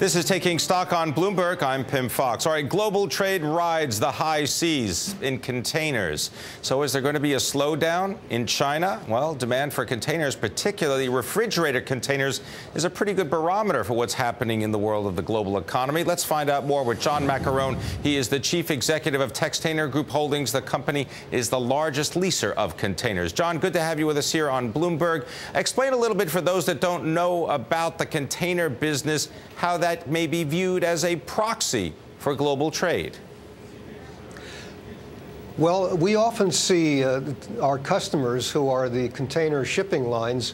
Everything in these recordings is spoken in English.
This is Taking Stock on Bloomberg. I'm Pimm Fox. All right, global trade rides the high seas in containers. So is there going to be a slowdown in China? Well, demand for containers, particularly refrigerated containers, is a pretty good barometer for what's happening in the world of the global economy. Let's find out more with John Maccarone. He is the chief executive of Textainer Group Holdings. The company is the largest leaser of containers. John, good to have you with us here on Bloomberg. Explain a little bit for those that don't know about the container business, how that may be viewed as a proxy for global trade. Well, we often see our customers, who are the container shipping lines,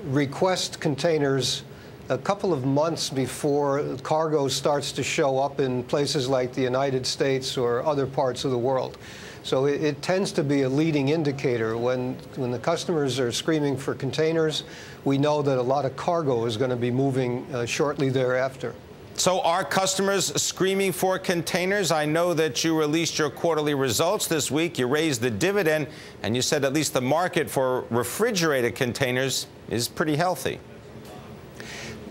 request containers a couple of months before cargo starts to show up in places like the United States or other parts of the world. So it tends to be a leading indicator. When the customers are screaming for containers, we know that a lot of cargo is going to be moving shortly thereafter. So are customers screaming for containers? I know that you released your quarterly results this week. You raised the dividend, and you said at least the market for refrigerated containers is pretty healthy.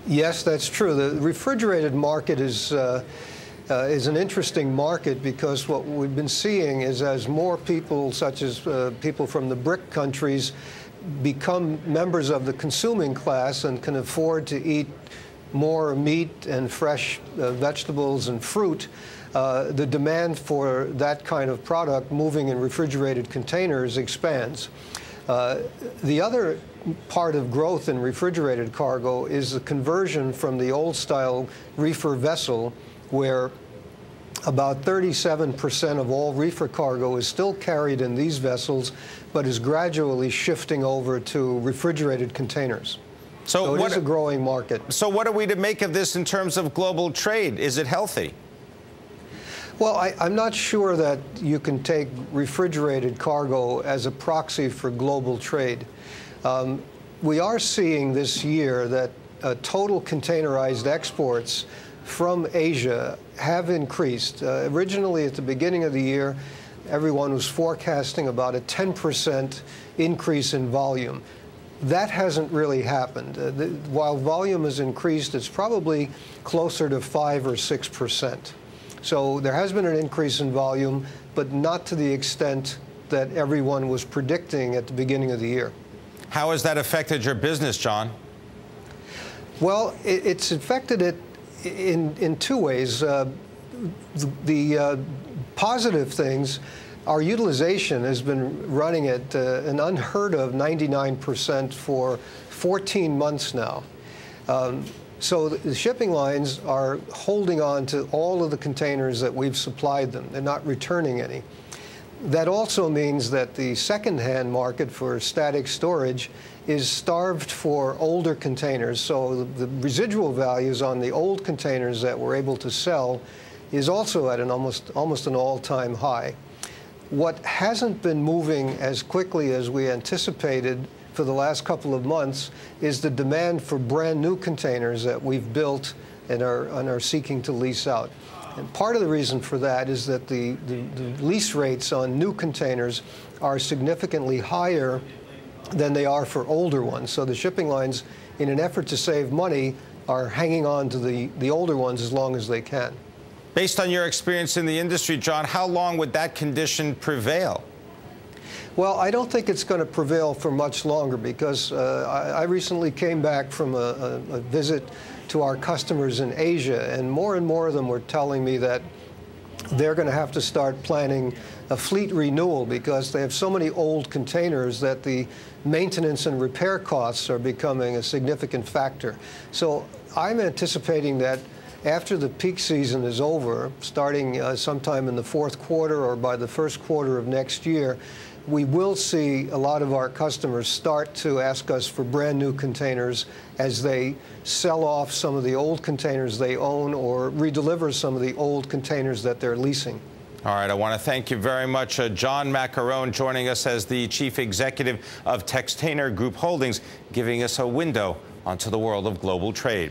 Yes, that's true. The refrigerated market is an interesting market because what we've been seeing is as more people, such as people from the BRIC countries, become members of the consuming class and can afford to eat more meat and fresh vegetables and fruit, the demand for that kind of product moving in refrigerated containers expands. The other part of growth in refrigerated cargo is the conversion from the old-style reefer vessel, where about 37% of all reefer cargo is still carried in these vessels, but is gradually shifting over to refrigerated containers. So it is a growing market. So what are we to make of this in terms of global trade? Is it healthy? Well, I'm not sure that you can take refrigerated cargo as a proxy for global trade. We are seeing this year that total containerized exports from Asia have increased. Originally, at the beginning of the year, everyone was forecasting about a 10% increase in volume. That hasn't really happened. While volume has increased, it's probably closer to 5 or 6%. So there has been an increase in volume, but not to the extent that everyone was predicting at the beginning of the year. How has that affected your business, John? Well, it's affected it in two ways. The positive things, our utilization has been running at an unheard of 99% for 14 months now. So the shipping lines are holding on to all of the containers that we've supplied them. They're not returning any. That also means that the second-hand market for static storage is starved for older containers. So the residual values on the old containers that we're able to sell is also at an almost an all-time high. What hasn't been moving as quickly as we anticipated for the last couple of months is the demand for brand new containers that we've built and are seeking to lease out. And part of the reason for that is that the lease rates on new containers are significantly higher than they are for older ones. So the shipping lines, in an effort to save money, are hanging on to the older ones as long as they can. Based on your experience in the industry, John, how long would that condition prevail? Well, I don't think it's going to prevail for much longer because I recently came back from a visit to our customers in Asia, and more of them were telling me that they're going to have to start planning a fleet renewal because they have so many old containers that the maintenance and repair costs are becoming a significant factor. So I'm anticipating that after the peak season is over, starting sometime in the fourth quarter or by the first quarter of next year, we will see a lot of our customers start to ask us for brand new containers as they sell off some of the old containers they own or redeliver some of the old containers that they're leasing. All right, I want to thank you very much. John Maccarone joining us as the chief executive of Textainer Group Holdings, giving us a window onto the world of global trade.